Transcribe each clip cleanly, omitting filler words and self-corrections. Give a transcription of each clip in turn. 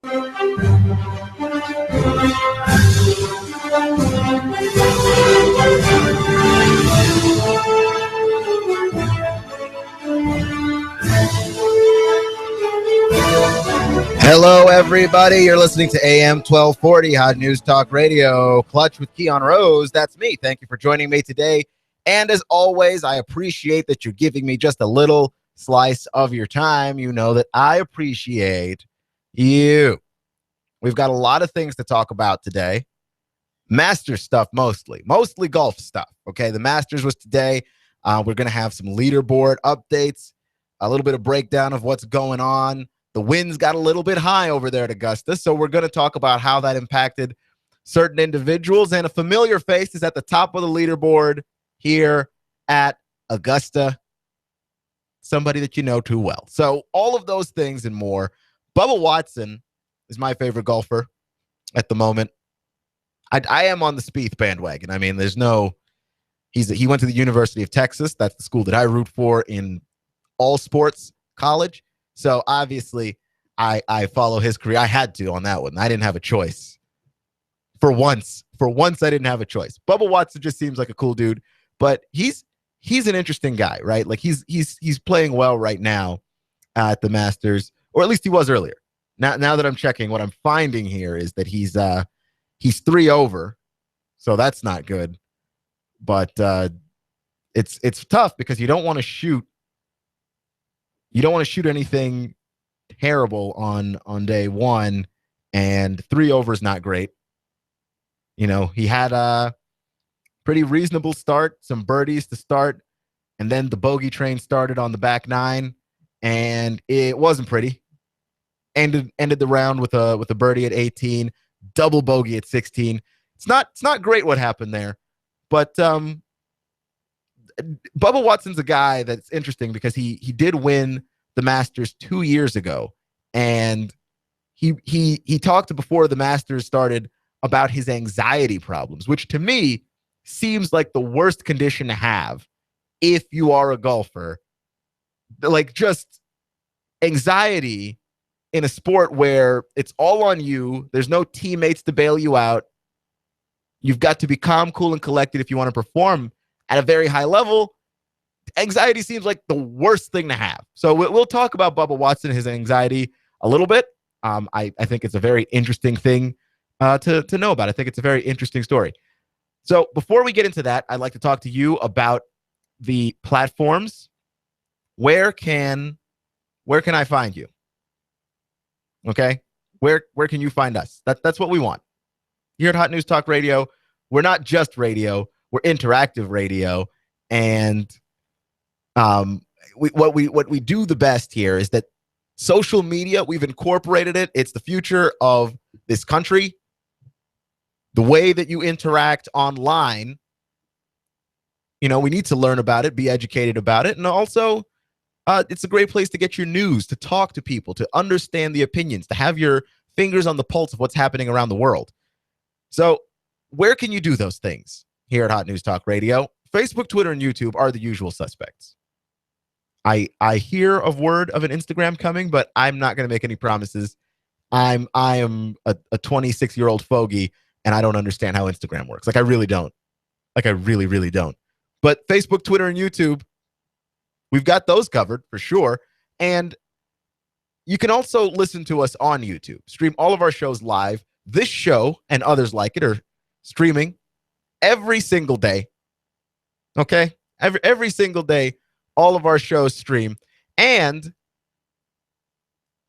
Hello, everybody. You're listening to AM 1240 Hot News Talk Radio, Clutch with Keon Rose. That's me. Thank you for joining me today. And as always, I appreciate that you're giving me just a little slice of your time. You know that I appreciate you. We've got a lot of things to talk about today. Masters stuff mostly golf stuff. Okay, the Masters was today. We're going to have some leaderboard updates, a little bit of breakdown of what's going on. The winds got a little bit high over there at Augusta, so we're going to talk about how that impacted certain individuals. And a familiar face is at the top of the leaderboard here at Augusta, somebody that you know too well. So all of those things and more. Bubba Watson is my favorite golfer at the moment. I am on the Spieth bandwagon. I mean, he went to the University of Texas. That's the school that I root for in all sports college. So obviously I follow his career. I had to on that one. I didn't have a choice. For once I didn't have a choice. Bubba Watson just seems like a cool dude, but he's an interesting guy, right? Like he's playing well right now at the Masters, or at least he was earlier. Now that I'm checking, what I'm finding here is that he's 3 over, so that's not good. But it's tough because you don't want to shoot. You don't want to shoot anything terrible on day one, and 3 over is not great. You know, he had a pretty reasonable start, some birdies to start, and then the bogey train started on the back 9, and it wasn't pretty. Ended the round with a birdie at 18, double bogey at 16. It's not great what happened there, but Bubba Watson's a guy that's interesting because he did win the Masters 2 years ago, and he talked before the Masters started about his anxiety problems, which to me seems like the worst condition to have if you are a golfer. Like, just anxiety in a sport where it's all on you. There's no teammates to bail you out. You've got to be calm, cool, and collected if you want to perform at a very high level. Anxiety seems like the worst thing to have. So we'll talk about Bubba Watson and his anxiety a little bit. I think it's a very interesting thing to know about. I think it's a very interesting story. So before we get into that, I'd like to talk to you about the platforms. Where can I find you? Okay? Where can you find us? That's what we want. Here at Hot News Talk Radio, we're not just radio, we're interactive radio. And what we do the best here is that social media, we've incorporated it. It's the future of this country. The way that you interact online, you know, we need to learn about it, be educated about it. And also, it's a great place to get your news, to talk to people, to understand the opinions, to have your fingers on the pulse of what's happening around the world. So where can you do those things here at Hot News Talk Radio? Facebook, Twitter, and YouTube are the usual suspects. I hear of word of an Instagram coming, but I'm not going to make any promises. I am a 26-year-old fogey, and I don't understand how Instagram works. Like, I really don't. Like, I really, really don't. But Facebook, Twitter, and YouTube, we've got those covered for sure. And you can also listen to us on YouTube. Stream all of our shows live. This show and others like it are streaming every single day. Okay? Every single day, all of our shows stream. And,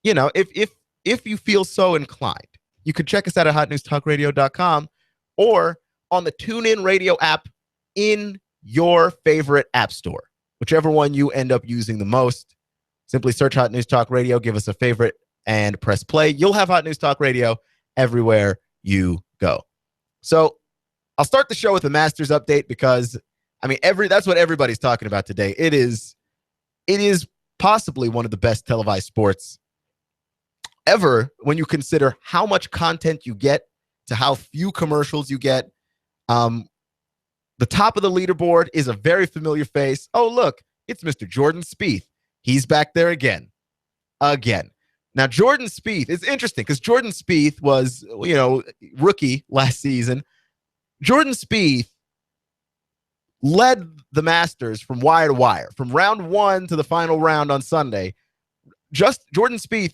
you know, if you feel so inclined, you could check us out at hotnewstalkradio.com or on the TuneIn Radio app in your favorite app store. Whichever one you end up using the most, simply search Hot News Talk Radio, give us a favorite, and press play. You'll have Hot News Talk Radio everywhere you go. So I'll start the show with the Masters update because, I mean, that's what everybody's talking about today. It is possibly one of the best televised sports ever when you consider how much content you get to how few commercials you get. The top of the leaderboard is a very familiar face. Oh, look, it's Mr. Jordan Spieth. He's back there again. Now, Jordan Spieth, it's interesting because Jordan Spieth was, rookie last season. Jordan Spieth led the Masters from wire to wire, from round one to the final round on Sunday. Just Jordan Spieth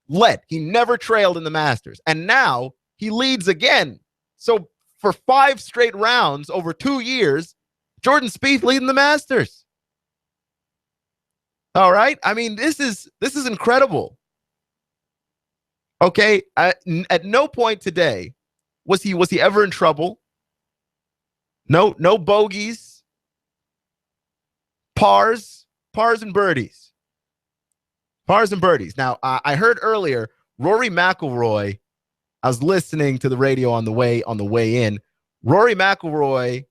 led. He never trailed in the Masters. And now he leads again. So for 5 straight rounds over 2 years, Jordan Spieth leading the Masters. All right. I mean, this is incredible. Okay. At no point today was he ever in trouble. No bogeys, pars and birdies. Pars and birdies. Now, I heard earlier Rory McIlroy. I was listening to the radio on the way in. Rory McIlroy,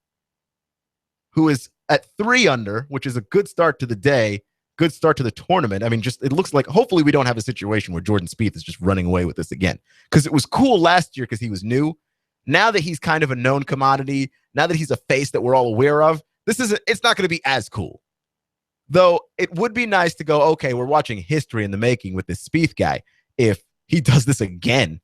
who is at 3 under, which is a good start to the day, good start to the tournament. I mean, it looks like hopefully we don't have a situation where Jordan Spieth is just running away with this again. Because it was cool last year because he was new. Now that he's kind of a known commodity, now that he's a face that we're all aware of, it's not going to be as cool. Though it would be nice to go, okay, we're watching history in the making with this Spieth guy if he does this again.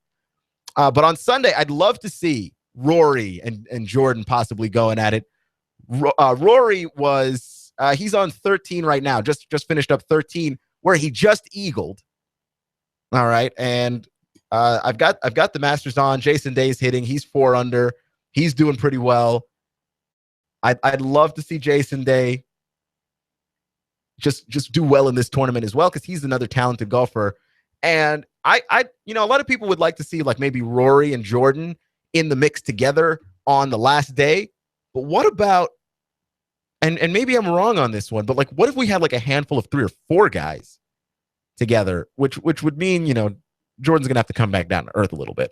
But on Sunday, I'd love to see Rory and Jordan possibly going at it. Rory was he's on 13 right now, just finished up 13, where he just eagled. All right, and I've got the Masters on. Jason Day's hitting. He's 4 under. He's doing pretty well. I'd love to see Jason Day just do well in this tournament as well, because he's another talented golfer. And a lot of people would like to see like maybe Rory and Jordan in the mix together on the last day. But what about, and maybe I'm wrong on this one, but like, what if we had like a handful of 3 or 4 guys together, which would mean, Jordan's going to have to come back down to earth a little bit.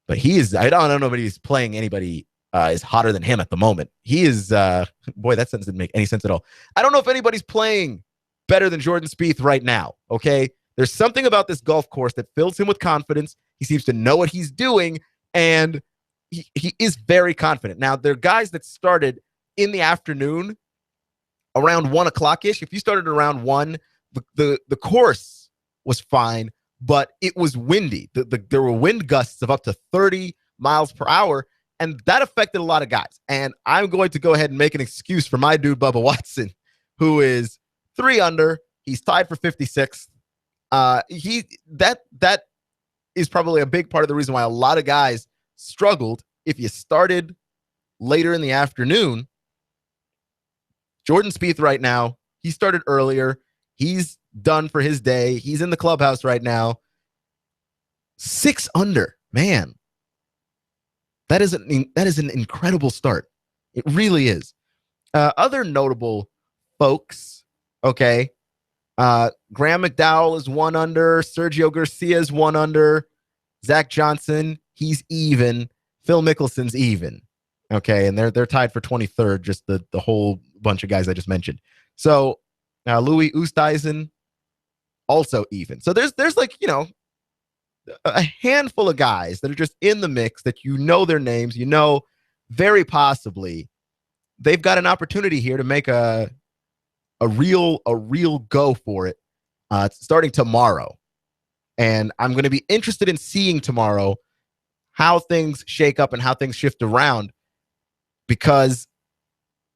But I don't know if he's playing anybody is hotter than him at the moment. He is, boy, that sentence didn't make any sense at all. I don't know if anybody's playing better than Jordan Spieth right now, okay? There's something about this golf course that fills him with confidence. He seems to know what he's doing, and he is very confident. Now, there are guys that started in the afternoon around 1 o'clock-ish. If you started around 1, the course was fine, but it was windy. There were wind gusts of up to 30 miles per hour, and that affected a lot of guys. And I'm going to go ahead and make an excuse for my dude, Bubba Watson, who is 3 under. He's tied for 56th. That is probably a big part of the reason why a lot of guys struggled. If you started later in the afternoon, Jordan Spieth right now, he started earlier. He's done for his day. He's in the clubhouse right now. 6 under, man. That is an incredible start. It really is. Other notable folks, okay. Graham McDowell is 1 under. Sergio Garcia is 1 under. Zach Johnson, he's even. Phil Mickelson's even. Okay, and they're tied for 23rd, just the whole bunch of guys I just mentioned. So Louis Oosthuizen also even. So there's like, a handful of guys that are just in the mix that their names, very possibly they've got an opportunity here to make a real go for it starting tomorrow. And I'm going to be interested in seeing tomorrow how things shake up and how things shift around, because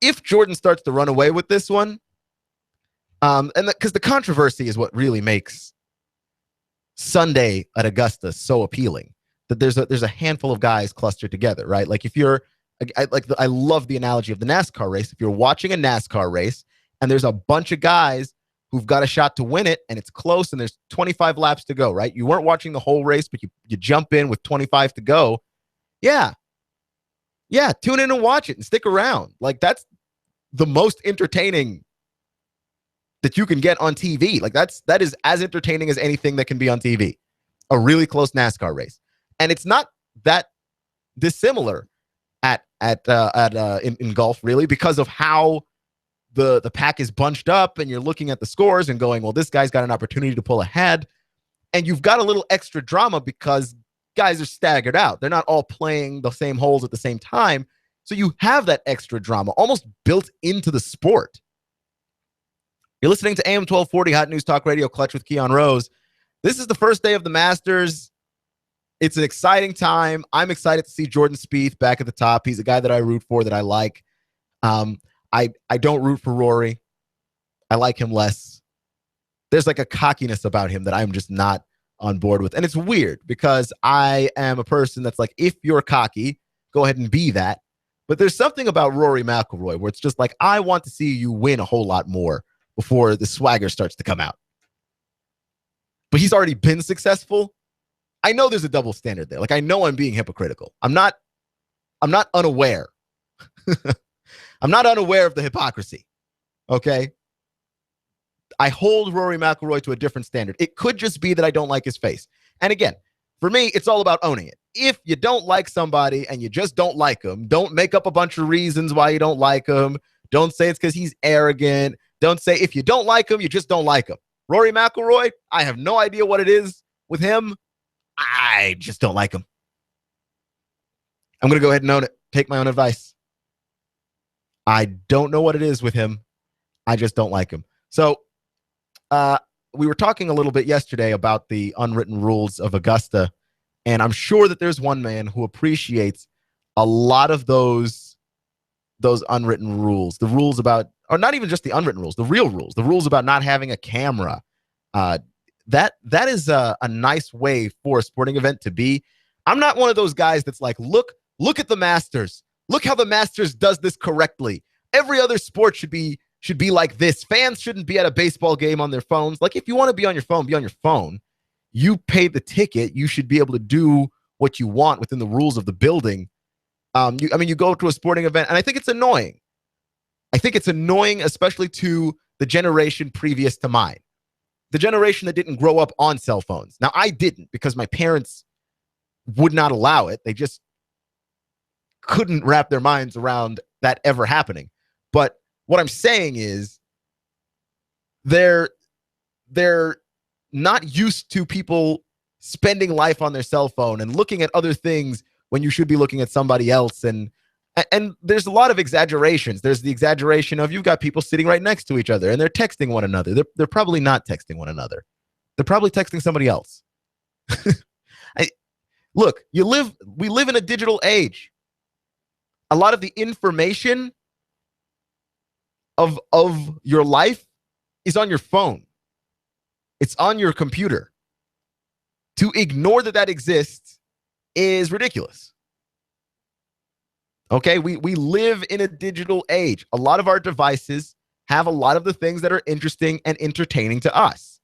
if Jordan starts to run away with this one, because the controversy is what really makes Sunday at Augusta so appealing, that there's a handful of guys clustered together, right? Like if you're, I love the analogy of the NASCAR race. If you're watching a NASCAR race and there's a bunch of guys who've got a shot to win it and it's close and there's 25 laps to go, right? You weren't watching the whole race, but you jump in with 25 to go. Yeah, tune in and watch it and stick around. Like that's the most entertaining that you can get on TV. Like that is as entertaining as anything that can be on TV. A really close NASCAR race. And it's not that dissimilar in golf, really, because of how the pack is bunched up and you're looking at the scores and going, well, this guy's got an opportunity to pull ahead. And you've got a little extra drama because guys are staggered out. They're not all playing the same holes at the same time. So you have that extra drama almost built into the sport. You're listening to AM 1240 Hot News Talk Radio, Clutch with Keon Rose. This is the first day of the Masters. It's an exciting time. I'm excited to see Jordan Spieth back at the top. He's a guy that I root for, that I like. I don't root for Rory. I like him less. There's like a cockiness about him that I'm just not on board with. And it's weird because I am a person that's like, if you're cocky, go ahead and be that. But there's something about Rory McIlroy where it's just like, I want to see you win a whole lot more before the swagger starts to come out. But he's already been successful. I know there's a double standard there. Like, I know I'm being hypocritical. I'm not unaware. I'm not unaware of the hypocrisy. Okay? I hold Rory McIlroy to a different standard. It could just be that I don't like his face. And again, for me, it's all about owning it. If you don't like somebody and you just don't like him, don't make up a bunch of reasons why you don't like him. Don't say it's because he's arrogant. Don't say if you don't like him, you just don't like him. Rory McIlroy, I have no idea what it is with him. I just don't like him. I'm going to go ahead and own it. Take my own advice. I don't know what it is with him. I just don't like him. So we were talking a little bit yesterday about the unwritten rules of Augusta, and I'm sure that there's one man who appreciates a lot of those unwritten rules, the rules about, or not even just the unwritten rules, the real rules, the rules about not having a camera. That is a nice way for a sporting event to be. I'm not one of those guys that's like, look at the Masters. Look how the Masters does this correctly. Every other sport should be like this. Fans shouldn't be at a baseball game on their phones. Like, if you want to be on your phone, be on your phone. You pay the ticket. You should be able to do what you want within the rules of the building. You go to a sporting event, and I think it's annoying. I think it's annoying, especially to the generation previous to mine. The generation that didn't grow up on cell phones. Now, I didn't, because my parents would not allow it. They just couldn't wrap their minds around that ever happening. But what I'm saying is they're not used to people spending life on their cell phone and looking at other things when you should be looking at somebody else. And there's a lot of exaggerations. There's the exaggeration of, you've got people sitting right next to each other and they're texting one another. They're probably not texting one another. They're probably texting somebody else. We live in a digital age. A lot of the information of your life is on your phone. It's on your computer. To ignore that exists is ridiculous. Okay, we live in a digital age. A lot of our devices have a lot of the things that are interesting and entertaining to us.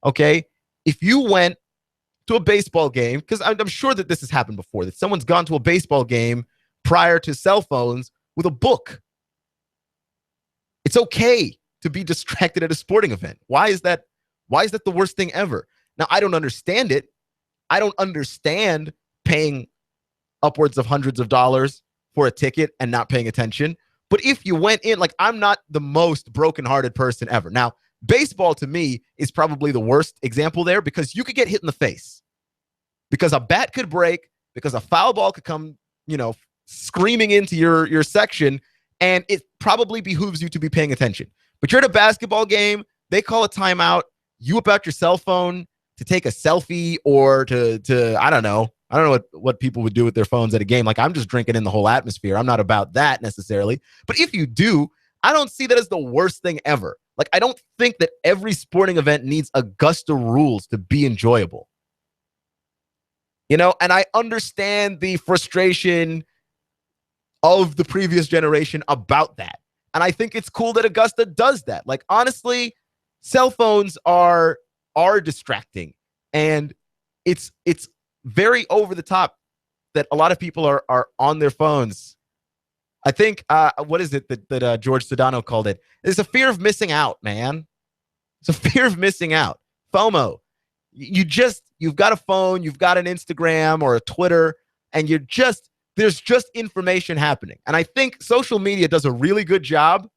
Okay, if you went to a baseball game, because I'm sure that this has happened before, that someone's gone to a baseball game prior to cell phones with a book. It's okay to be distracted at a sporting event. Why is that the worst thing ever? Now, I don't understand it. I don't understand paying upwards of hundreds of dollars for a ticket and not paying attention. But if you went in, like, I'm not the most brokenhearted person ever. Now, baseball to me is probably the worst example there, because you could get hit in the face, because a bat could break, because a foul ball could come, screaming into your section, and it probably behooves you to be paying attention. But you're at a basketball game, they call a timeout, you whip out your cell phone to take a selfie, or to I don't know what people would do with their phones at a game. Like, I'm just drinking in the whole atmosphere. I'm not about that necessarily. But if you do, I don't see that as the worst thing ever. Like, I don't think that every sporting event needs Augusta rules to be enjoyable. And I understand the frustration of the previous generation about that. And I think it's cool that Augusta does that. Like, honestly, cell phones are distracting. And it's very over the top that a lot of people are on their phones. I think, what is it that George Sedano called it? It's a fear of missing out, man. It's a fear of missing out. FOMO. You've got a phone, you've got an Instagram or a Twitter, and there's just information happening. And I think social media does a really good job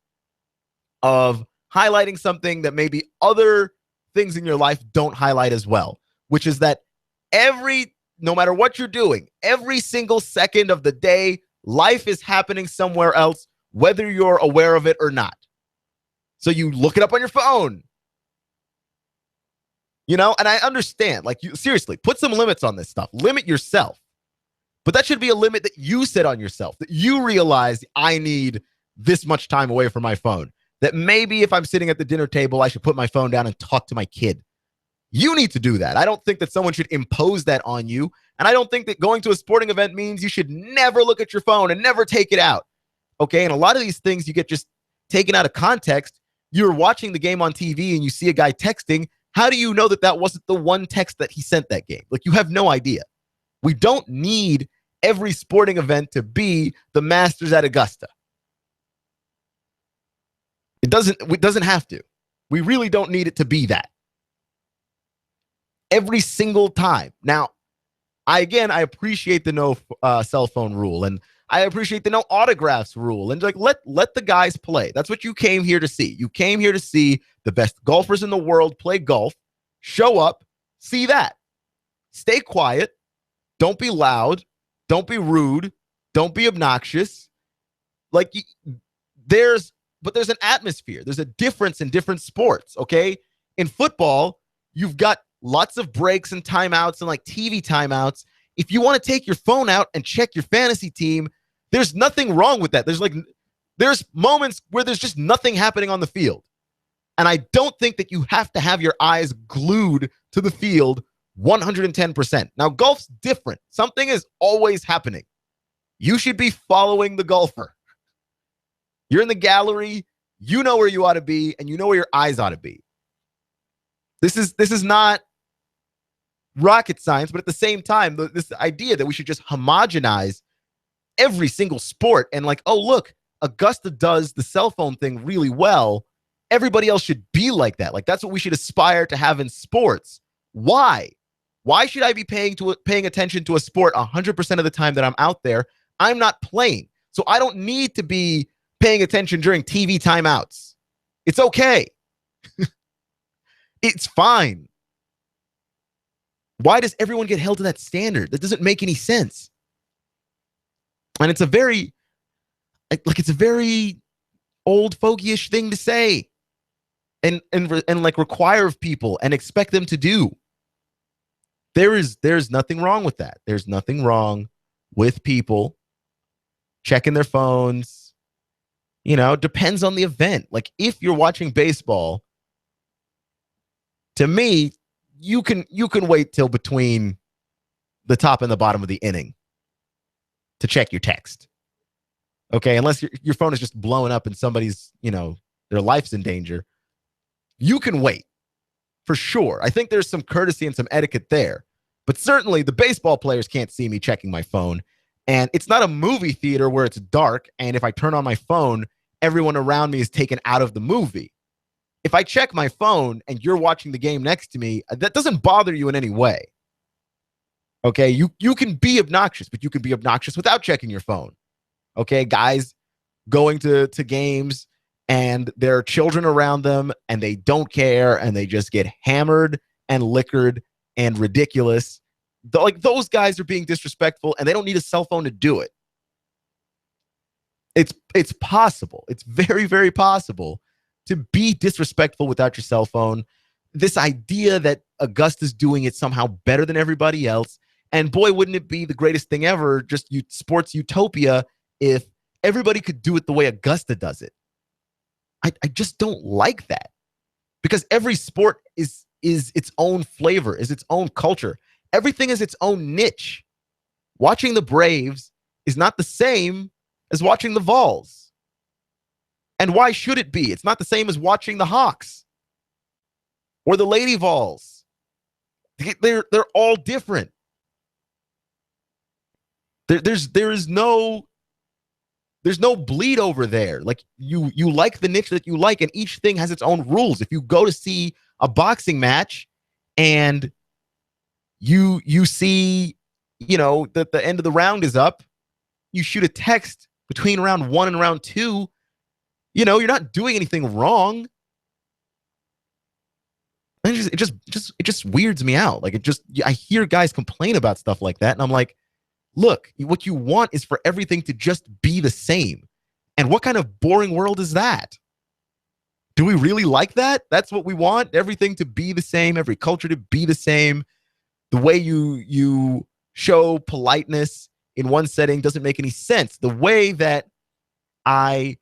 of highlighting something that maybe other things in your life don't highlight as well, which is that no matter what you're doing, every single second of the day, life is happening somewhere else, whether you're aware of it or not. So you look it up on your phone. And I understand, like, you seriously put some limits on this stuff. Limit yourself. But that should be a limit that you set on yourself, that you realize I need this much time away from my phone, that maybe if I'm sitting at the dinner table, I should put my phone down and talk to my kid. You need to do that. I don't think that someone should impose that on you. And I don't think that going to a sporting event means you should never look at your phone and never take it out. Okay. And a lot of these things you get just taken out of context. You're watching the game on TV and you see a guy texting. How do you know that that wasn't the one text that he sent that game? Like, you have no idea. We don't need every sporting event to be the Masters at Augusta. It doesn't have to. We really don't need it to be that. Every single time. Now, I appreciate the no cell phone rule, and I appreciate the no autographs rule, and like let the guys play. That's what you came here to see. You came here to see the best golfers in the world play golf. Show up, see that. Stay quiet. Don't be loud. Don't be rude. Don't be obnoxious. Like, there's an atmosphere. There's a difference in different sports, okay? In football, you've got lots of breaks and timeouts and like TV timeouts. If you want to take your phone out and check your fantasy team, there's nothing wrong with that. There's moments where there's just nothing happening on the field. And I don't think that you have to have your eyes glued to the field 110%. Now, golf's different. Something is always happening. You should be following the golfer. You're in the gallery. You know where you ought to be, and you know where your eyes ought to be. This is not rocket science, but at the same time, this idea that we should just homogenize every single sport and like, oh, look, Augusta does the cell phone thing really well. Everybody else should be like that. Like, that's what we should aspire to have in sports. Why? Why should I be paying attention to a sport 100% of the time that I'm out there? I'm not playing. So I don't need to be paying attention during TV timeouts. It's okay. It's fine. Why does everyone get held to that standard? That doesn't make any sense. And it's a very old fogey-ish thing to say and like require of people and expect them to do. There's nothing wrong with that. There's nothing wrong with people checking their phones. Depends on the event. Like, if you're watching baseball, to me, you can wait till between the top and the bottom of the inning to check your text. Okay, unless your phone is just blowing up and somebody's, their life's in danger. You can wait, for sure. I think there's some courtesy and some etiquette there. But certainly the baseball players can't see me checking my phone. And it's not a movie theater where it's dark, and if I turn on my phone, everyone around me is taken out of the movie. If I check my phone and you're watching the game next to me, that doesn't bother you in any way. Okay, you can be obnoxious, but you can be obnoxious without checking your phone. Okay, guys going to games and there are children around them and they don't care and they just get hammered and liquored and ridiculous. Like, those guys are being disrespectful and they don't need a cell phone to do it. It's possible. It's very, very possible to be disrespectful without your cell phone. This idea that Augusta's doing it somehow better than everybody else. And boy, wouldn't it be the greatest thing ever, just sports utopia, if everybody could do it the way Augusta does it. I just don't like that, because every sport is its own flavor, is its own culture. Everything is its own niche. Watching the Braves is not the same as watching the Vols. And why should it be? It's not the same as watching the Hawks or the Lady Vols. They're all different. There's no bleed over there. Like, you like the niche that you like, and each thing has its own rules. If you go to see a boxing match and you see, that the end of the round is up, you shoot a text between round 1 and round 2, you're not doing anything wrong. And it just weirds me out. Like, I hear guys complain about stuff like that, and I'm like, look, what you want is for everything to just be the same. And what kind of boring world is that? Do we really like that? That's what we want? Everything to be the same, every culture to be the same. The way you show politeness in one setting doesn't make any sense. The way that I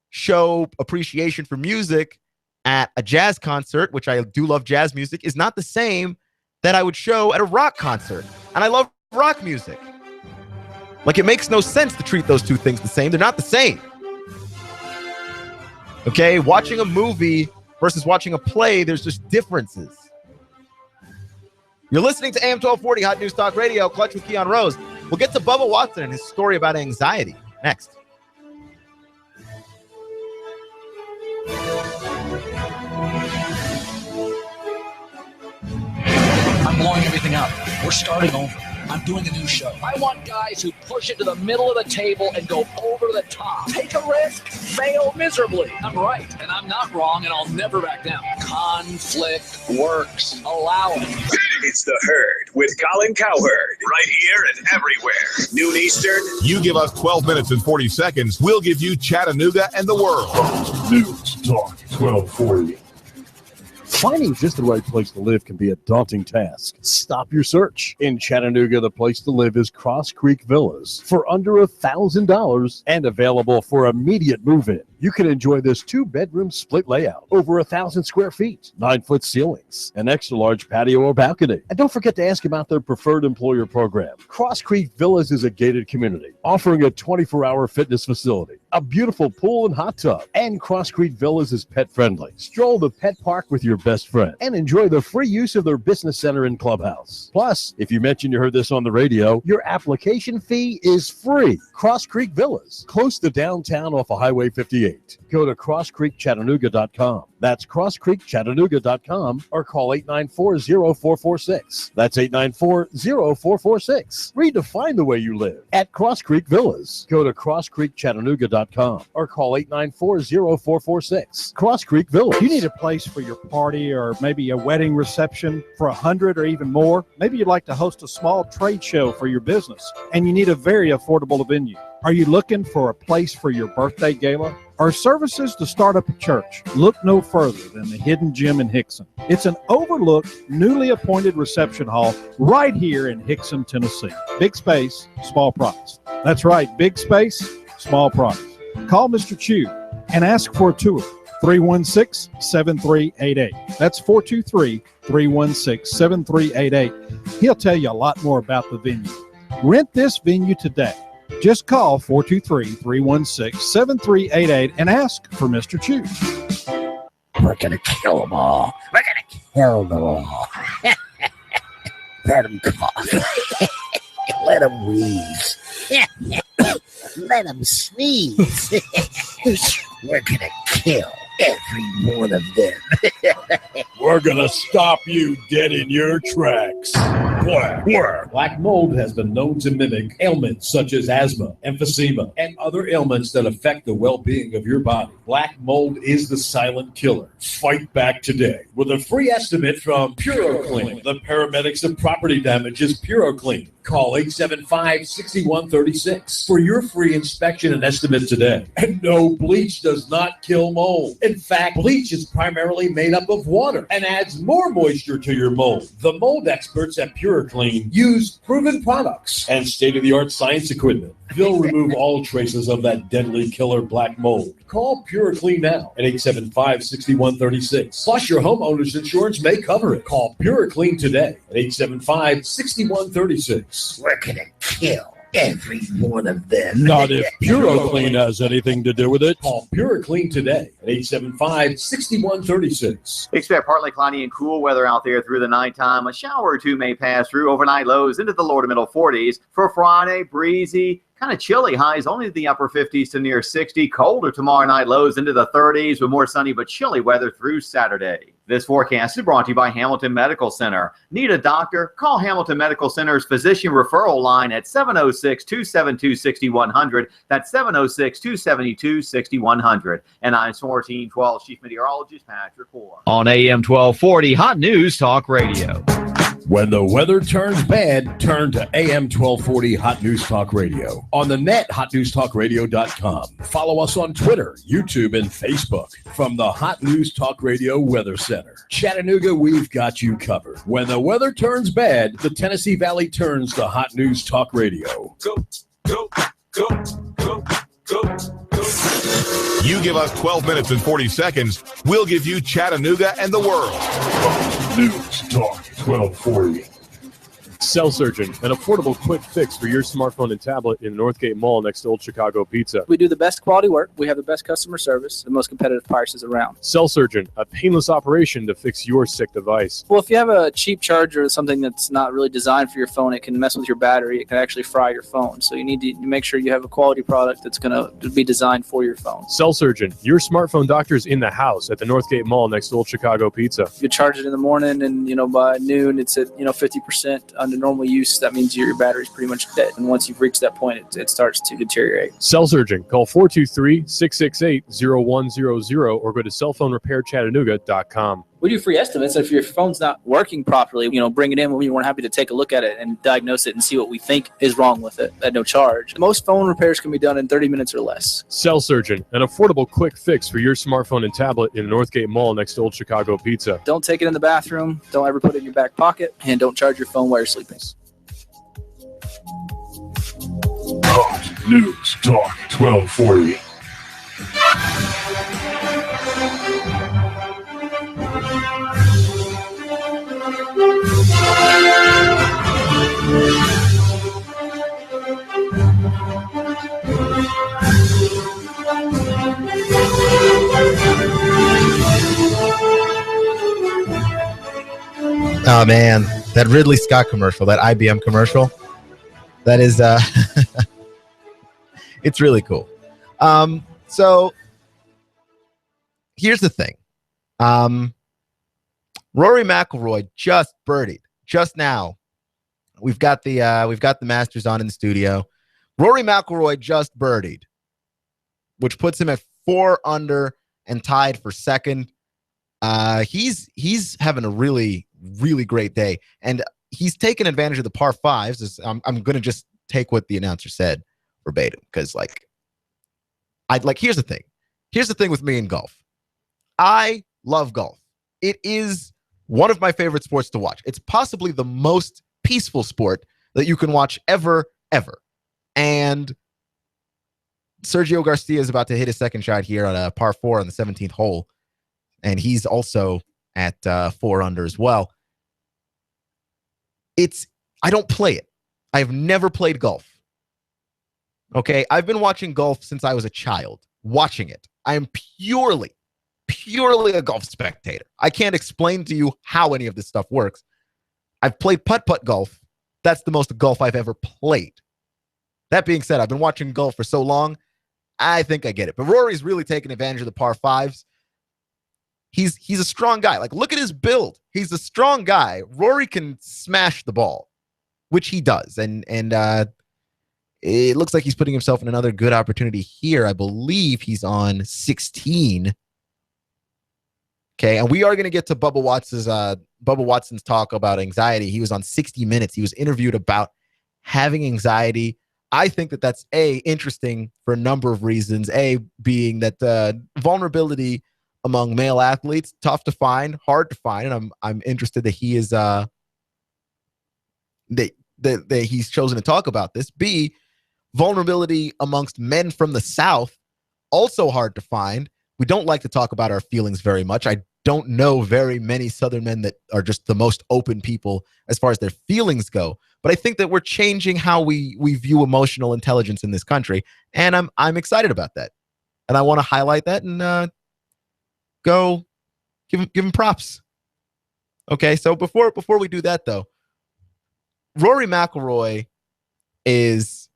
show appreciation for music at a jazz concert, which I do love jazz music, is not the same that I would show at a rock concert. And I love rock music. Like, it makes no sense to treat those two things the same. They're not the same. Okay, watching a movie versus watching a play, there's just differences. You're listening to AM 1240 Hot News Talk Radio, Clutch with Keon Rose. We'll get to Bubba Watson and his story about anxiety next. I'm blowing everything up. We're starting over. I'm doing a new show. I want guys who push it to the middle of the table and go over the top. Take a risk, fail miserably. I'm right, and I'm not wrong, and I'll never back down. Conflict works. Allow it. It's The Herd with Colin Cowherd. Right here and everywhere. Noon Eastern. You give us 12 minutes and 40 seconds. We'll give you Chattanooga and the world. News Talk 1240. Finding just the right place to live can be a daunting task. Stop your search. In Chattanooga, the place to live is Cross Creek Villas for under $1,000 and available for immediate move-in. You can enjoy this 2-bedroom split layout, over 1,000 square feet, 9-foot ceilings, an extra large patio or balcony. And don't forget to ask about their preferred employer program. Cross Creek Villas is a gated community offering a 24-hour fitness facility, a beautiful pool and hot tub, and Cross Creek Villas is pet friendly. Stroll the pet park with your best friend and enjoy the free use of their business center and clubhouse. Plus, if you mention you heard this on the radio, your application fee is free. Cross Creek Villas, close to downtown off of Highway 58. Go to crosscreekchattanooga.com. That's crosscreekchattanooga.com or call 894-0446. That's 894-0446. Redefine the way you live at Cross Creek Villas. Go to crosscreekchattanooga.com or call 894-0446. Cross Creek Villas. You need a place for your party or maybe a wedding reception for 100 or even more. Maybe you'd like to host a small trade show for your business and you need a very affordable venue. Are you looking for a place for your birthday gala or services to start up a church? Look no further than the Hidden Gem in Hickson. It's an overlooked, newly appointed reception hall right here in Hickson, Tennessee. Big space, small price. That's right, big space, small price. Call Mr. Chu and ask for a tour. 316-7388. That's 423-316-7388. He'll tell you a lot more about the venue. Rent this venue today. Just call 423-316-7388 and ask for Mr. Chu. We're going to kill them all. We're going to kill them all. Let them cough. Let them wheeze. Let them sneeze. We're going to kill every one of them. We're going to stop you dead in your tracks. Black mold has been known to mimic ailments such as asthma, emphysema, and other ailments that affect the well-being of your body. Black mold is the silent killer. Fight back today with a free estimate from PuroClean. The paramedics of property damage is PuroClean. Call 875-6136 for your free inspection and estimate today. And no, bleach does not kill mold. In fact, bleach is primarily made up of water and adds more moisture to your mold. The mold experts at PuroClean use proven products and state-of-the-art science equipment. They'll remove all traces of that deadly killer black mold. Call PuroClean now at 875-6136. Plus, your homeowner's insurance may cover it. Call PuroClean today at 875-6136. We're going to kill every one of them. Not if PuroClean has anything to do with it. Call PuroClean today at 875-6136. Expect partly cloudy and cool weather out there through the nighttime. A shower or two may pass through. Overnight lows into the lower to middle 40s. For Friday, breezy, kind of chilly. Highs only the upper 50s to near 60. Colder tomorrow night, lows into the 30s with more sunny but chilly weather through Saturday. This forecast is brought to you by Hamilton Medical Center. Need a doctor? Call Hamilton Medical Center's physician referral line at 706-272-6100. That's 706-272-6100. And I'm 1412 Chief Meteorologist Patrick Moore. On AM 1240, Hot News Talk Radio. When the weather turns bad, turn to AM 1240 Hot News Talk Radio. On the net, hotnewstalkradio.com. Follow us on Twitter, YouTube, and Facebook. From the Hot News Talk Radio Weather Center. Chattanooga, we've got you covered. When the weather turns bad, the Tennessee Valley turns to Hot News Talk Radio. Go, go, go, go, go, go. You give us 12 minutes and 40 seconds, we'll give you Chattanooga and the world. News Talk 1240. Cell Surgeon, an affordable quick fix for your smartphone and tablet in Northgate Mall next to Old Chicago Pizza. We do the best quality work. We have the best customer service, the most competitive prices around. Cell Surgeon, a painless operation to fix your sick device. Well, if you have a cheap charger or something that's not really designed for your phone, it can mess with your battery. It can actually fry your phone. So you need to make sure you have a quality product that's going to be designed for your phone. Cell Surgeon, your smartphone doctor's in the house at the Northgate Mall next to Old Chicago Pizza. You charge it in the morning and, by noon, it's at, 50% under normal use. That means your battery's pretty much dead. And once you've reached that point, it starts to deteriorate. Cell Surgeon, call 423-668-0100 or go to cellphonerepairchattanooga.com. We do free estimates. If your phone's not working properly, bring it in. We're more happy to take a look at it and diagnose it and see what we think is wrong with it at no charge. Most phone repairs can be done in 30 minutes or less. Cell Surgeon, an affordable quick fix for your smartphone and tablet in Northgate Mall next to Old Chicago Pizza. Don't take it in the bathroom. Don't ever put it in your back pocket. And don't charge your phone while you're sleeping. Hot News Talk 1240. Oh man, that Ridley Scott commercial, that IBM commercial, that is it's really cool. So here's the thing. Rory McIlroy just birdied just now. We've got the Masters on in the studio. Rory McIlroy just birdied, which puts him at 4 under and tied for second. He's having a really, really great day, and he's taken advantage of the par fives. I'm going to just take what the announcer said verbatim, because here's the thing. Here's the thing with me in golf. I love golf. It is one of my favorite sports to watch. It's possibly the most peaceful sport that you can watch ever. And Sergio Garcia is about to hit his second shot here on a par 4 on the 17th hole. And he's also at 4 under as well. I don't play it. I've never played golf. Okay, I've been watching golf since I was a child, watching it. I am purely a golf spectator. I can't explain to you how any of this stuff works. I've played putt-putt golf. That's the most golf I've ever played. That being said, I've been watching golf for so long, I think I get it. But Rory's really taking advantage of the par fives. He's a strong guy. Look at his build. He's a strong guy. Rory can smash the ball, which he does. And it looks like he's putting himself in another good opportunity here. I believe he's on 16. Okay, and we are going to get to Bubba Watson's talk about anxiety. He was on 60 Minutes. He was interviewed about having anxiety. I think that that's interesting for a number of reasons. A, being that vulnerability among male athletes, tough to find, hard to find, and I'm interested that he is that he's chosen to talk about this. B, vulnerability amongst men from the South, also hard to find. We don't like to talk about our feelings very much. I don't know very many Southern men that are just the most open people as far as their feelings go. But I think that we're changing how we view emotional intelligence in this country, and I'm excited about that. And I want to highlight that and go give him props. Okay, so before we do that though, Rory McIlroy is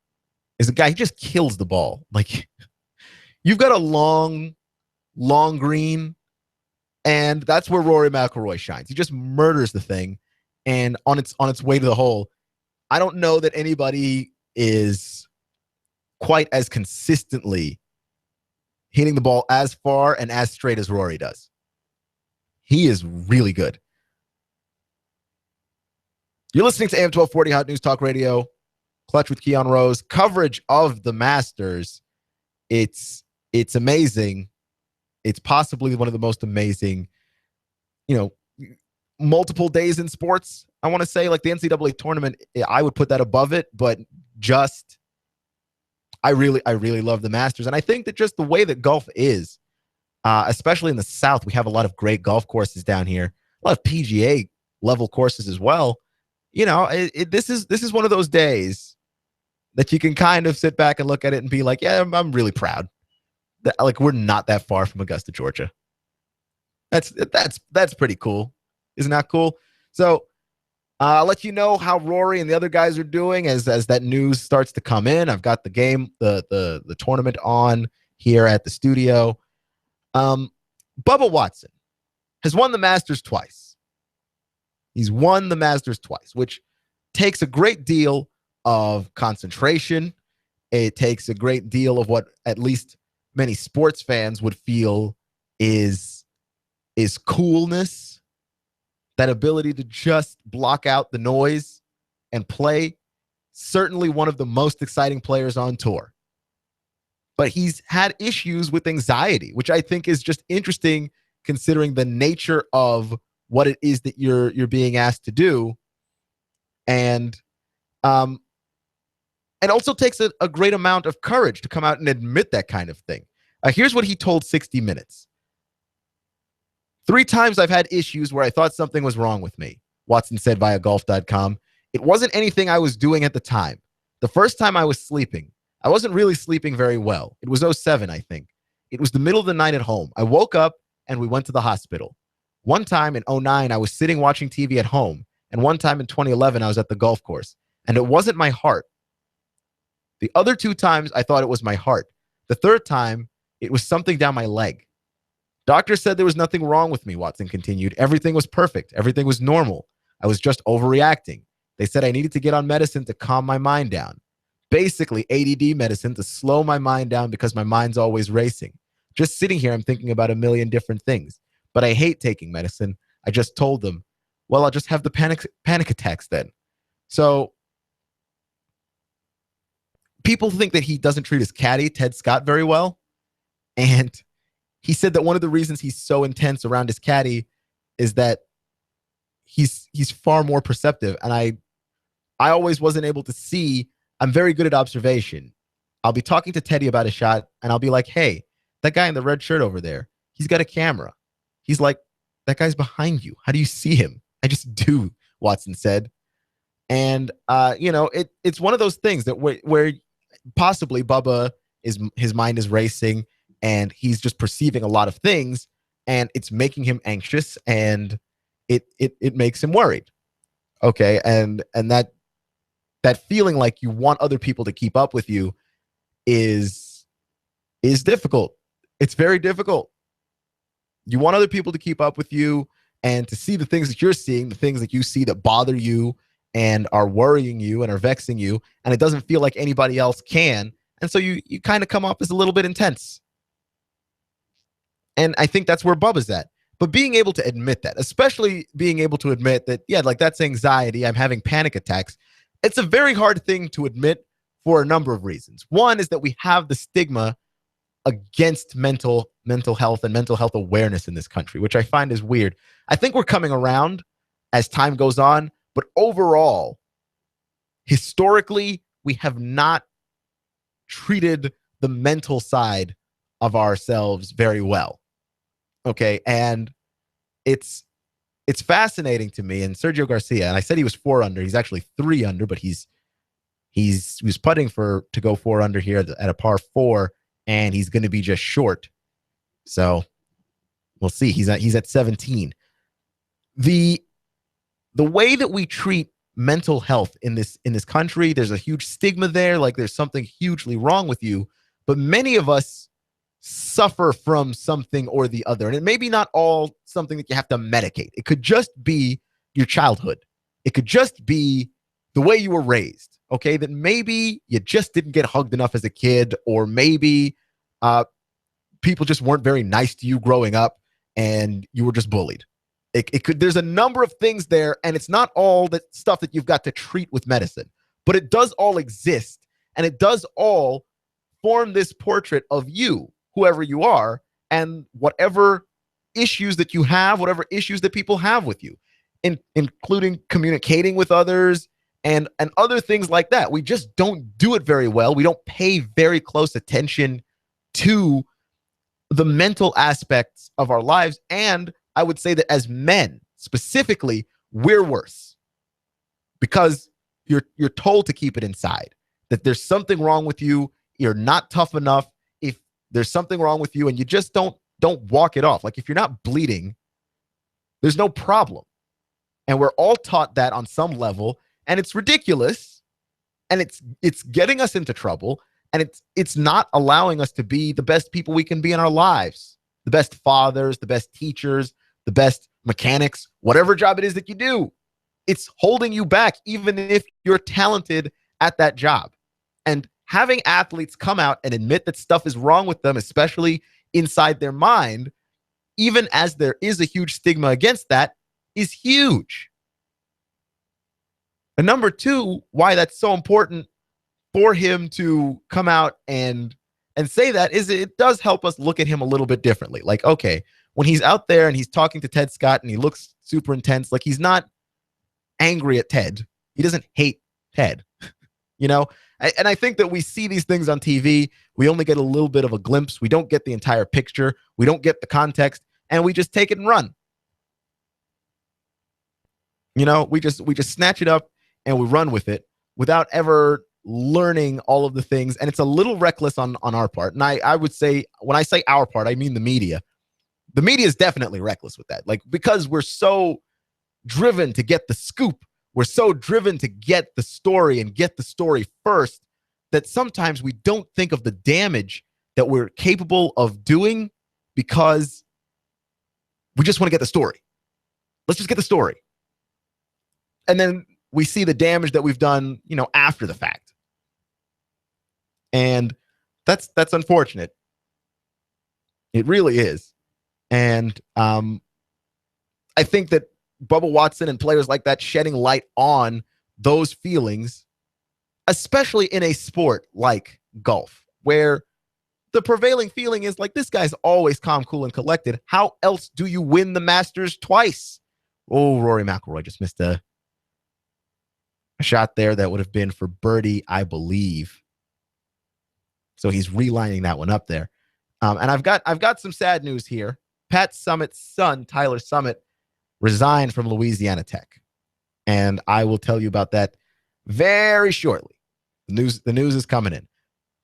a guy, he just kills the ball. You've got a long green, and that's where Rory McIlroy shines. He just murders the thing, and on its way to the hole, I don't know that anybody is quite as consistently hitting the ball as far and as straight as Rory does. He is really good. You're listening to AM 1240 Hot News Talk Radio, Clutch with Keon Rose. Coverage of the Masters. It's amazing. It's possibly one of the most amazing, multiple days in sports. I want to say, like the NCAA tournament, I would put that above it, but I really love the Masters. And I think that just the way that golf is, especially in the South, we have a lot of great golf courses down here, a lot of PGA level courses as well. This is one of those days that you can kind of sit back and look at it and be like, yeah, I'm really proud that, like, we're not that far from Augusta, Georgia. That's pretty cool. Isn't that cool? So I'll let you know how Rory and the other guys are doing as that news starts to come in. I've got the game, the tournament on here at the studio. Bubba Watson has won the Masters twice. He's won the Masters twice, which takes a great deal of concentration. It takes a great deal of what at least many sports fans would feel is coolness, that ability to just block out the noise and play. Certainly one of the most exciting players on tour. But he's had issues with anxiety, which I think is just interesting considering the nature of what it is that you're being asked to do. And also takes a great amount of courage to come out and admit that kind of thing. Here's what he told 60 Minutes. 3 times I've had issues where I thought something was wrong with me, Watson said via golf.com. It wasn't anything I was doing at the time. The first time I was sleeping. I wasn't really sleeping very well. It was 2007, I think. It was the middle of the night at home. I woke up and we went to the hospital. One time in 2009, I was sitting watching TV at home. And one time in 2011, I was at the golf course. And it wasn't my heart. The other 2 times, I thought it was my heart. The third time, it was something down my leg. Doctor said there was nothing wrong with me, Watson continued. Everything was perfect. Everything was normal. I was just overreacting. They said I needed to get on medicine to calm my mind down. Basically, ADD medicine to slow my mind down because my mind's always racing. Just sitting here, I'm thinking about a million different things. But I hate taking medicine. I just told them, well, I'll just have the panic attacks then. So people think that he doesn't treat his caddy, Ted Scott, very well. And he said that one of the reasons he's so intense around his caddy is that he's far more perceptive. And I always wasn't able to see. I'm very good at observation. I'll be talking to Teddy about a shot, and I'll be like, hey, that guy in the red shirt over there, he's got a camera. He's like, that guy's behind you. How do you see him? I just do, Watson said. And, it's one of those things that where possibly Bubba, his mind is racing, and he's just perceiving a lot of things, and it's making him anxious, and it makes him worried. Okay, and that feeling like you want other people to keep up with you is difficult. It's very difficult. You want other people to keep up with you and to see the things that you're seeing, the things that you see that bother you and are worrying you and are vexing you, and it doesn't feel like anybody else can. And so you kind of come off as a little bit intense. And I think that's where Bubba's at. But being able to admit that, especially being able to admit that, yeah, like that's anxiety, I'm having panic attacks, it's a very hard thing to admit for a number of reasons. One is that we have the stigma against mental health and mental health awareness in this country, which I find is weird. I think we're coming around as time goes on, but overall, historically, we have not treated the mental side of ourselves very well. Okay, and it's fascinating to me. And Sergio Garcia, and I said he was 4 under. He's actually 3 under, but he was putting to go 4 under here at a par 4, and he's going to be just short. So we'll see. He's at 17. The way that we treat mental health in this country, there's a huge stigma there. Like there's something hugely wrong with you, but many of us suffer from something or the other. And it may be not all something that you have to medicate. It could just be your childhood. It could just be the way you were raised. Okay, that maybe you just didn't get hugged enough as a kid, or maybe people just weren't very nice to you growing up and you were just bullied. It could. There's a number of things there, and it's not all the stuff that you've got to treat with medicine, but it does all exist, and it does all form this portrait of you, whoever you are, and whatever issues that you have, whatever issues that people have with you, including communicating with others and other things like that. We just don't do it very well. We don't pay very close attention to the mental aspects of our lives. And I would say that as men, specifically, we're worse because you're told to keep it inside, that there's something wrong with you. You're not tough enough. If there's something wrong with you and you just don't walk it off. Like if you're not bleeding, there's no problem. And we're all taught that on some level, and it's ridiculous, and it's getting us into trouble, and it's not allowing us to be the best people we can be in our lives, the best fathers, the best teachers, the best mechanics, whatever job it is that you do. It's holding you back, even if you're talented at that job. And having athletes come out and admit that stuff is wrong with them, especially inside their mind, even as there is a huge stigma against that, is huge. And number two, why that's so important for him to come out and say that is it does help us look at him a little bit differently. Like, okay, when he's out there and he's talking to Ted Scott and he looks super intense, like he's not angry at Ted. He doesn't hate Ted, you know? And I think that we see these things on TV. We only get a little bit of a glimpse. We don't get the entire picture. We don't get the context, and we just take it and run. You know, we just snatch it up and we run with it without ever learning all of the things. And it's a little reckless on our part. And I would say, when I say our part, I mean the media. The media is definitely reckless with that. Like, because we're so driven to get the scoop. We're so driven to get the story and get the story first that sometimes we don't think of the damage that we're capable of doing because we just want to get the story. Let's just get the story. And then we see the damage that we've done, you know, after the fact. And that's unfortunate. It really is. And I think that Bubba Watson and players like that shedding light on those feelings, especially in a sport like golf, where the prevailing feeling is like, this guy's always calm, cool, and collected. How else do you win the Masters twice? Oh, Rory McIlroy just missed a shot there that would have been for birdie, I believe. So he's relining that one up there. And I've got some sad news here. Pat Summitt's son, Tyler Summit, resigned from Louisiana Tech. And I will tell you about that very shortly. The news is coming in.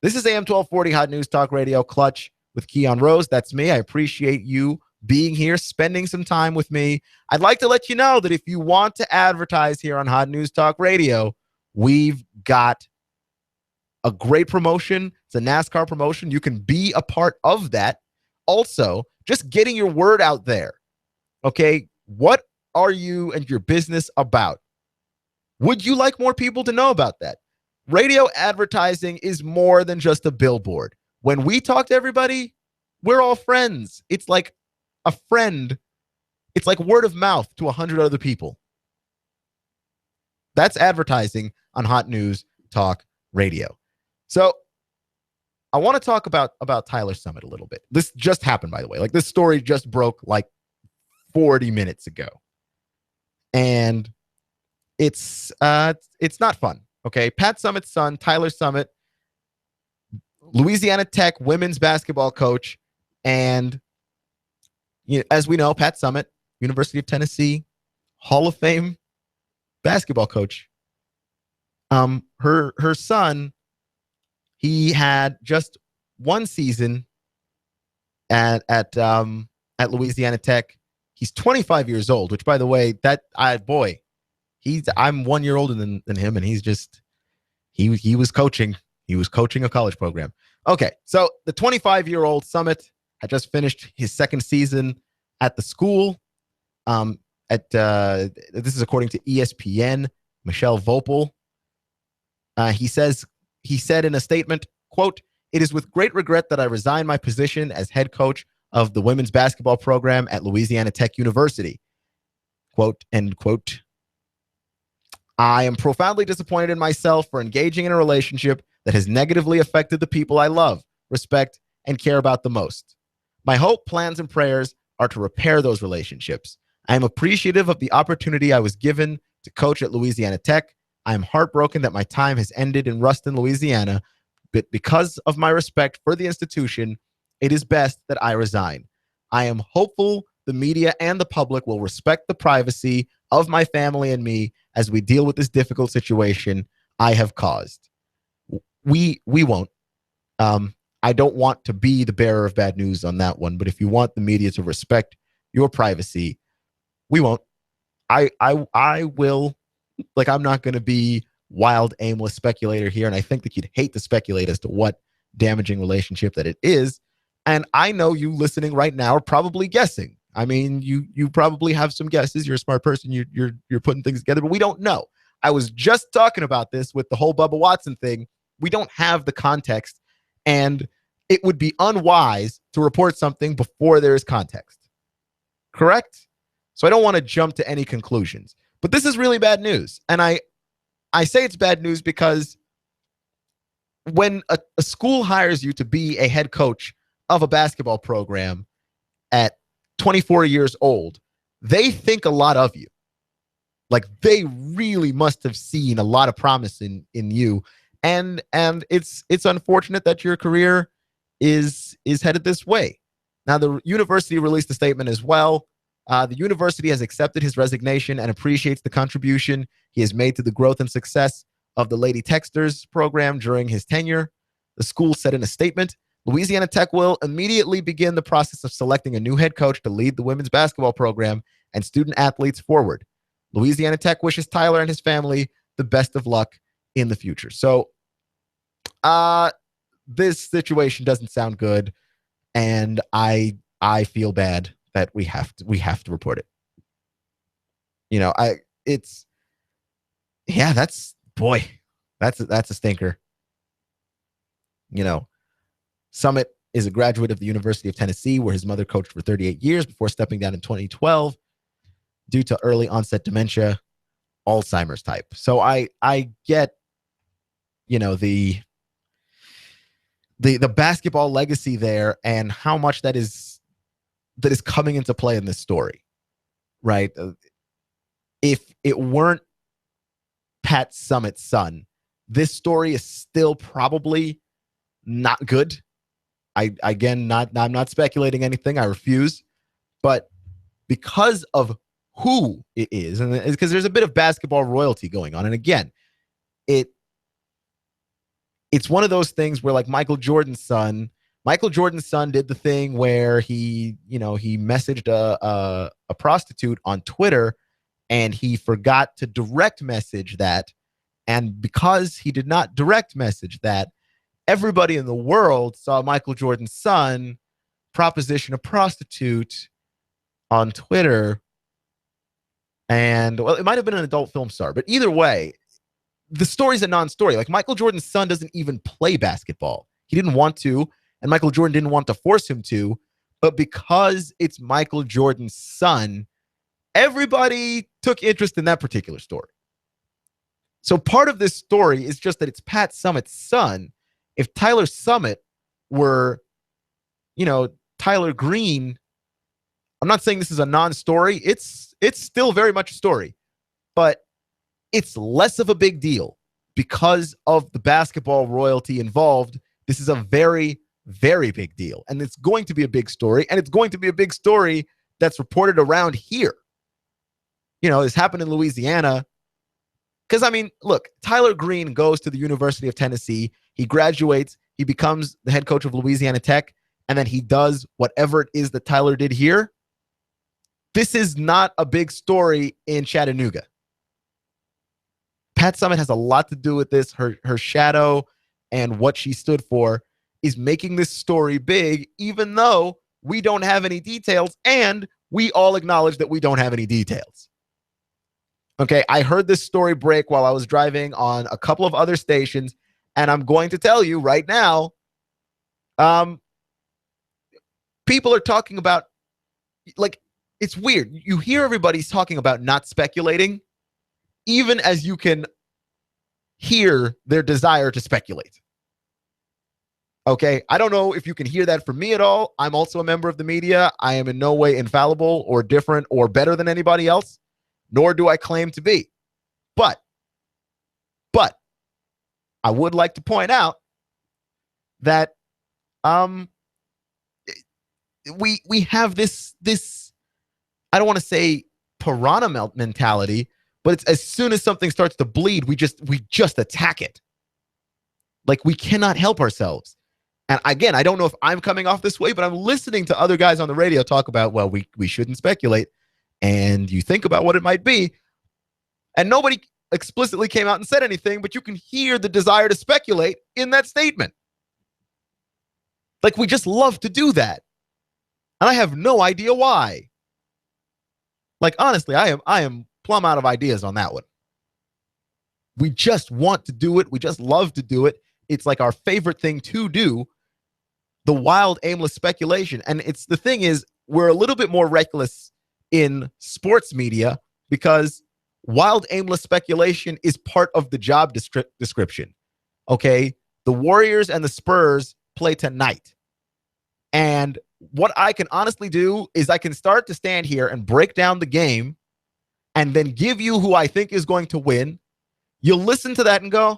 This is AM 1240 Hot News Talk Radio, Clutch with Keon Rose. That's me. I appreciate you being here, spending some time with me. I'd like to let you know that if you want to advertise here on Hot News Talk Radio, we've got a great promotion. It's a NASCAR promotion. You can be a part of that. Also, just getting your word out there. Okay, what are you and your business about? Would you like more people to know about that? Radio advertising is more than just a billboard. When we talk to everybody, we're all friends. It's like a friend. It's like word of mouth to 100 other people. That's advertising on Hot News Talk Radio. So I want to talk about Tyler Summit a little bit. This just happened, by the way. Like, this story just broke like 40 minutes ago. And it's not fun. Okay. Pat Summit's son, Tyler Summit, Louisiana Tech women's basketball coach. And as we know, Pat Summitt, University of Tennessee, Hall of Fame basketball coach. Her son, he had just one season at Louisiana Tech. He's 25 years old, which, by the way, I'm 1 year older than him, and he's just he was coaching. He was coaching a college program. Okay, so the 25-year-old Summit had just finished his second season at the school. This is according to ESPN. Michelle Vopel. He said in a statement, quote, "It is with great regret that I resign my position as head coach of the women's basketball program at Louisiana Tech University. quote, end quote. I am profoundly disappointed in myself for engaging in a relationship that has negatively affected the people I love, respect, and care about the most. My hope, plans, and prayers are to repair those relationships. I am appreciative of the opportunity I was given to coach at Louisiana Tech. I am heartbroken that my time has ended in Ruston, Louisiana, but because of my respect for the institution, it is best that I resign. I am hopeful the media and the public will respect the privacy of my family and me as we deal with this difficult situation I have caused. We won't. I don't want to be the bearer of bad news on that one, but if you want the media to respect your privacy, we won't. I will. Like, I'm not going to be wild, aimless speculator here, and I think that you'd hate to speculate as to what damaging relationship that it is. And I know you listening right now are probably guessing. I mean, you probably have some guesses. You're a smart person. You're putting things together, but we don't know. I was just talking about this with the whole Bubba Watson thing. We don't have the context, and it would be unwise to report something before there is context. Correct? So I don't want to jump to any conclusions. But this is really bad news. And I say it's bad news because when a school hires you to be a head coach of a basketball program at 24 years old, they think a lot of you. Like, they really must have seen a lot of promise in you. And it's unfortunate that your career is headed this way. Now, the university released a statement as well. The university has accepted his resignation and appreciates the contribution he has made to the growth and success of the Lady Texters program during his tenure. The school said in a statement, Louisiana Tech will immediately begin the process of selecting a new head coach to lead the women's basketball program and student athletes forward. Louisiana Tech wishes Tyler and his family the best of luck in the future. So this situation doesn't sound good, and I feel bad that we have to report it. You know, that's a stinker. You know, Summit is a graduate of the University of Tennessee, where his mother coached for 38 years before stepping down in 2012 due to early onset dementia, Alzheimer's type. So I get, you know, the basketball legacy there and how much that is coming into play in this story, right? If it weren't Pat Summit's son, this story is still probably not good. I'm not speculating anything. I refuse. But because of who it is, and it's because there's a bit of basketball royalty going on. And again, it's one of those things where, like, Michael Jordan's son did the thing where he messaged a prostitute on Twitter, and he forgot to direct message that. And because he did not direct message that, everybody in the world saw Michael Jordan's son proposition a prostitute on Twitter. And, well, it might have been an adult film star, but either way, the story's a non-story. Like, Michael Jordan's son doesn't even play basketball. He didn't want to, and Michael Jordan didn't want to force him to, but because it's Michael Jordan's son, everybody took interest in that particular story. So part of this story is just that it's Pat Summit's son. If Tyler Summit were, Tyler Green, I'm not saying this is a non-story. It's still very much a story, but it's less of a big deal because of the basketball royalty involved. This is a very, very big deal, and it's going to be a big story, and it's going to be a big story that's reported around here. This happened in Louisiana. Because, I mean, look, Tyler Green goes to the University of Tennessee. He graduates. He becomes the head coach of Louisiana Tech. And then he does whatever it is that Tyler did here. This is not a big story in Chattanooga. Pat Summitt has a lot to do with this. Her shadow and what she stood for is making this story big, even though we don't have any details. And we all acknowledge that we don't have any details. Okay, I heard this story break while I was driving on a couple of other stations, and I'm going to tell you right now, people are talking about, like, it's weird. You hear everybody's talking about not speculating, even as you can hear their desire to speculate. Okay, I don't know if you can hear that from me at all. I'm also a member of the media. I am in no way infallible or different or better than anybody else, nor do I claim to be. But I would like to point out that we have this I don't want to say piranha mentality, but it's as soon as something starts to bleed, we just attack it. Like we cannot help ourselves. And again, I don't know if I'm coming off this way, but I'm listening to other guys on the radio talk about, well, we shouldn't speculate. And you think about what it might be. And nobody explicitly came out and said anything, but you can hear the desire to speculate in that statement. Like we just love to do that. And I have no idea why. Like, honestly, I am plumb out of ideas on that one. We just want to do it. We just love to do it. It's like our favorite thing to do, the wild, aimless speculation. And it's the thing is, we're a little bit more reckless in sports media because wild, aimless speculation is part of the job description. Okay? The Warriors and the Spurs play tonight. And what I can honestly do is I can start to stand here and break down the game and then give you who I think is going to win. You'll listen to that and go,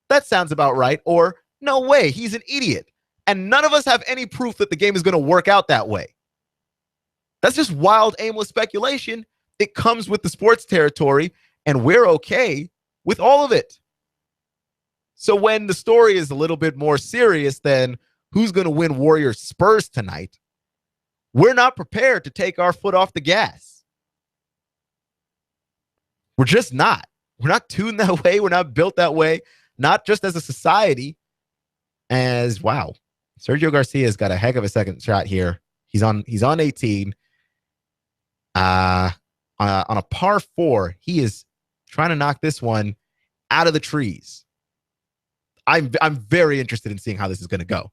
that sounds about right. Or, no way, he's an idiot. And none of us have any proof that the game is going to work out that way. That's just wild, aimless speculation. It comes with the sports territory, and we're okay with all of it. So when the story is a little bit more serious than who's going to win Warriors Spurs tonight, we're not prepared to take our foot off the gas. We're just not. We're not tuned that way. We're not built that way. Not just as a society. As wow, Sergio Garcia's got a heck of a second shot here. He's on 18. On a par 4, he is trying to knock this one out of the trees. I'm very interested in seeing how this is going to go.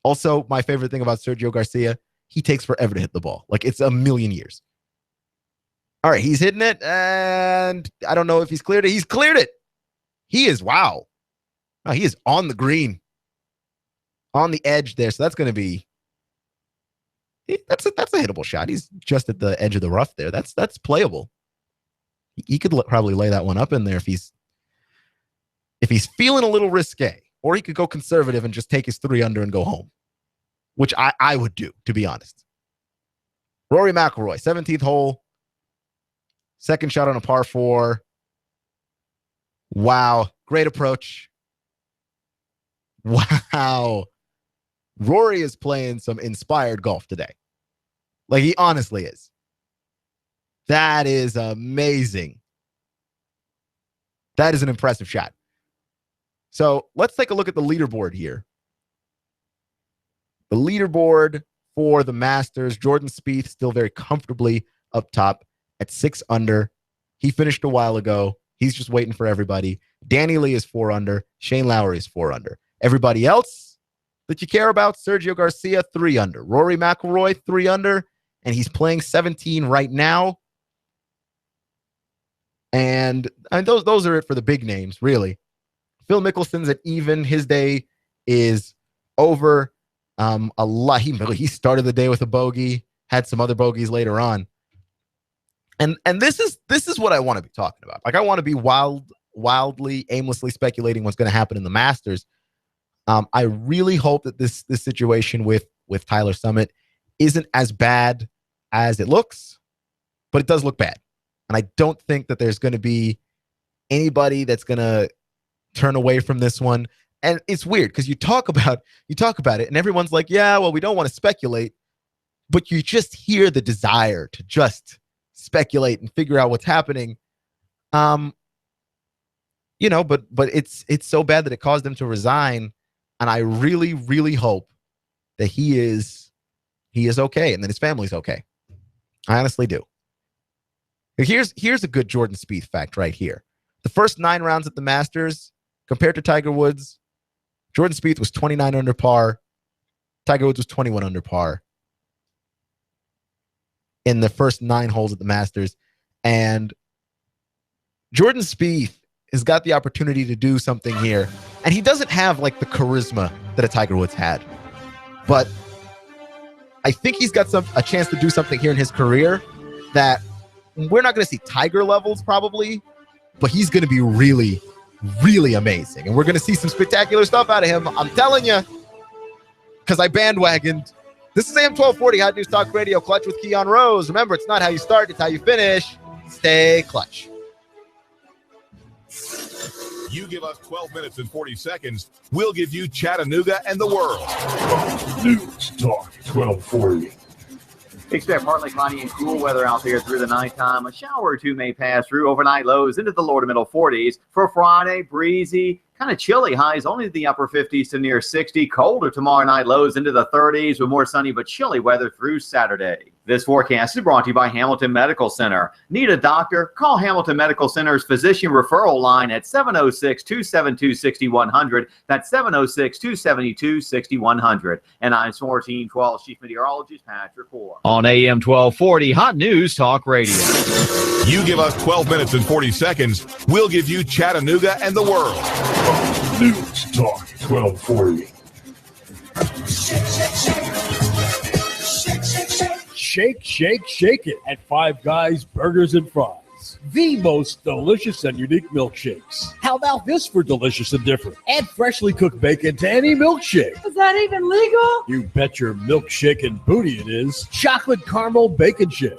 Also, my favorite thing about Sergio Garcia, he takes forever to hit the ball. Like it's a million years. All right, he's hitting it, and I don't know if he's cleared it. He's cleared it. He is, wow. Oh, he is on the green. On the edge there. So that's going to be, that's a hittable shot. He's just at the edge of the rough there. That's playable. He could probably lay that one up in there if he's feeling a little risque. Or he could go conservative and just take his 3 under and go home. Which I would do, to be honest. Rory McIlroy, 17th hole. Second shot on a par 4. Wow. Great approach. Wow. Rory is playing some inspired golf today. Like he honestly is. That is amazing. That is an impressive shot. So let's take a look at the leaderboard here. The leaderboard for the Masters, Jordan Spieth still very comfortably up top at 6 under. He finished a while ago. He's just waiting for everybody. Danny Lee is 4 under. Shane Lowry is 4 under. Everybody else that you care about, Sergio Garcia, 3 under. Rory McIlroy, 3 under. And he's playing 17 right now. And those are it for the big names, really. Phil Mickelson's at even. His day is over. A lot. He started the day with a bogey, had some other bogeys later on. And this is what I want to be talking about. Like I want to be wildly, aimlessly speculating what's going to happen in the Masters. I really hope that this situation with Tyler Summit isn't as bad as it looks, but it does look bad. And I don't think that there's going to be anybody that's going to turn away from this one. And it's weird because you talk about it and everyone's like, yeah, well, we don't want to speculate, but you just hear the desire to just speculate and figure out what's happening. But it's so bad that it caused him to resign. And I really, really hope that he is okay and that his family's okay. I honestly do. Here's a good Jordan Spieth fact right here. The first 9 rounds at the Masters, compared to Tiger Woods, Jordan Spieth was 29 under par. Tiger Woods was 21 under par. in the first 9 holes at the Masters. And Jordan Spieth has got the opportunity to do something here. And he doesn't have like the charisma that a Tiger Woods had. But I think he's got a chance to do something here in his career that we're not going to see Tiger levels probably, but he's going to be really, really amazing. And we're going to see some spectacular stuff out of him. I'm telling you, because I bandwagoned. This is AM 1240 Hot News Talk Radio, Clutch with Keon Rose. Remember, it's not how you start, it's how you finish. Stay clutch. You give us 12 minutes and 40 seconds, we'll give you Chattanooga and the world. News Talk 1240. Expect partly cloudy and cool weather out there through the nighttime. A shower or two may pass through. Overnight lows into the lower to middle 40s. For Friday, breezy, kind of chilly. Highs only the upper 50s to near 60. Colder tomorrow night, lows into the 30s with more sunny but chilly weather through Saturday. This forecast is brought to you by Hamilton Medical Center. Need a doctor? Call Hamilton Medical Center's physician referral line at 706-272-6100. That's 706-272-6100. And I'm 1412 Chief Meteorologist Patrick Moore. On AM 1240 Hot News Talk Radio. You give us 12 minutes and 40 seconds, we'll give you Chattanooga and the world. News Talk 1240. Shake, shake, shake it at Five Guys Burgers and Fries. The most delicious and unique milkshakes. How about this for delicious and different? Add freshly cooked bacon to any milkshake. Is that even legal? You bet your milkshake and booty it is. Chocolate caramel bacon shake.